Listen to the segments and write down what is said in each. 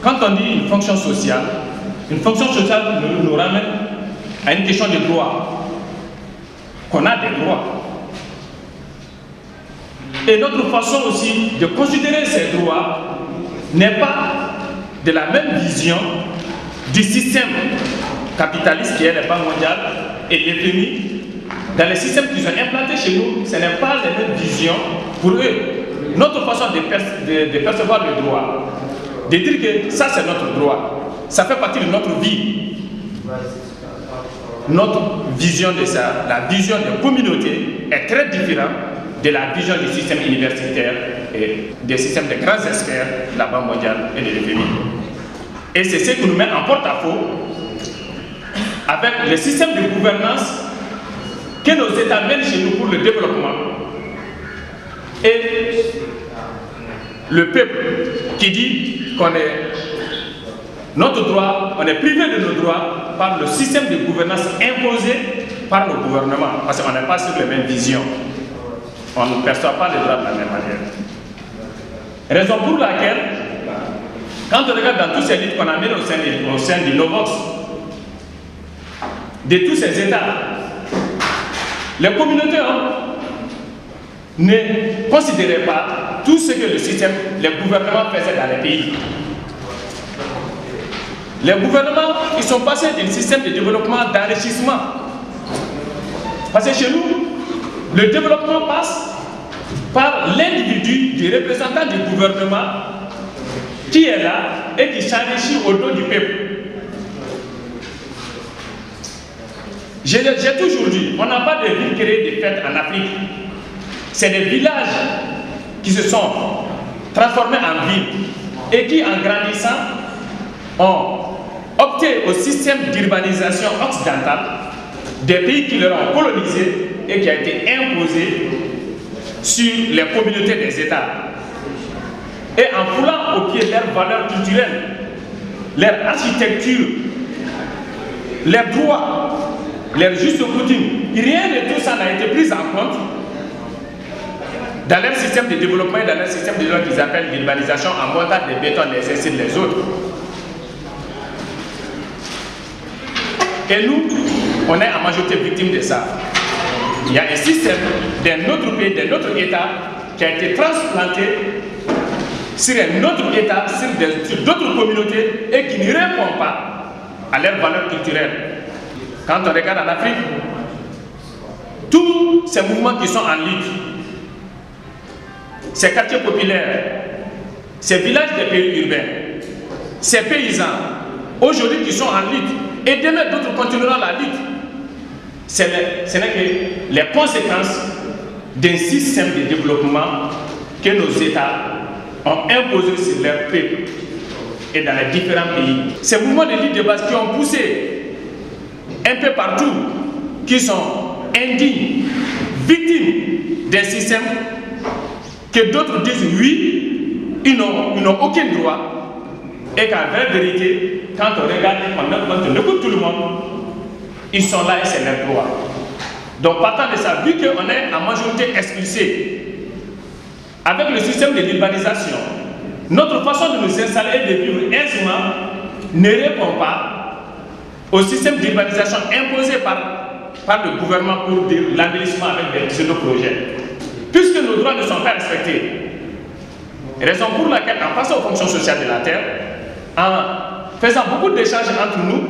quand on dit une fonction sociale nous ramène à une question de droit. Qu'on a des droits. Et notre façon aussi de considérer ces droits n'est pas de la même vision du système capitaliste qui est les banques mondiales et l'FMI. Dans les systèmes qu'ils ont implantés chez nous, ce n'est pas la même vision pour eux. Notre façon de percevoir le droit, de dire que ça c'est notre droit, ça fait partie de notre vie. Notre vision de ça, la vision de communauté est très différente de la vision du système universitaire et des systèmes de grands experts de la Banque mondiale et de l'FMI. Et c'est ce qui nous met en porte-à-faux avec le système de gouvernance que nos États mènent chez nous pour le développement et le peuple qui dit qu'on est notre droit, on est privé de nos droits par le système de gouvernance imposé par nos gouvernements, parce qu'on n'est pas sur les mêmes visions. On ne perçoit pas les droits de la même manière. Raison pour laquelle, quand on regarde dans tous ces livres qu'on a mis au sein du Novox, de tous ces États, les communautés ne considéraient pas tout ce que le système, les gouvernements faisaient dans les pays. Les gouvernements, ils sont passés d'un système de développement, d'enrichissement. Parce que chez nous, le développement passe par l'individu, du représentant du gouvernement qui est là et qui s'enrichit au dos du peuple. J'ai toujours dit, on n'a pas de villes créées de fêtes en Afrique. C'est des villages qui se sont transformés en villes et qui, en grandissant, ont opté au système d'urbanisation occidentale des pays qui leur ont colonisé et qui a été imposé sur les communautés des États. Et en foulant au pied leurs valeurs culturelles, leur architecture, leurs droits, leurs justes coutumes, rien de tout ça n'a été pris en compte dans leur système de développement et dans leur système de développement qu'ils appellent l'urbanisation en montant des bétons les uns sur les autres. Et nous, on est en majorité victime de ça. Il y a un système d'un autre pays, d'un autre État qui a été transplanté sur un autre État, sur d'autres communautés et qui ne répond pas à leurs valeurs culturelles. Quand on regarde en Afrique, tous ces mouvements qui sont en lutte, ces quartiers populaires, ces villages des pays urbains, ces paysans, aujourd'hui qui sont en lutte, et demain d'autres continueront la lutte, ce n'est que les conséquences d'un système de développement que nos États ont imposé sur leur peuple et dans les différents pays. Ces mouvements de lutte de base qui ont poussé un peu partout, qui sont indignes, victimes d'un système que d'autres disent oui, ils n'ont aucun droit, et qu'en vraie vérité, quand on regarde, on écoute tout le monde, ils sont là et c'est leur droit. Donc partant de ça, vu qu'on est en majorité expulsé, avec le système de l'urbanisation, notre façon de nous installer et de vivre aisément ne répond pas au système d'urbanisation imposé par le gouvernement pour dire l'embellissement avec des pseudo-projets. Puisque nos droits ne sont pas respectés, raison pour laquelle, en passant aux fonctions sociales de la terre, en faisant beaucoup d'échanges entre nous,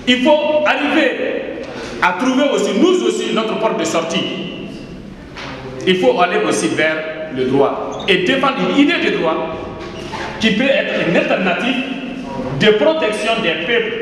il faut arriver à trouver aussi, nous aussi, notre porte de sortie. Il faut aller aussi vers le droit et défendre une idée de droit qui peut être une alternative de protection des peuples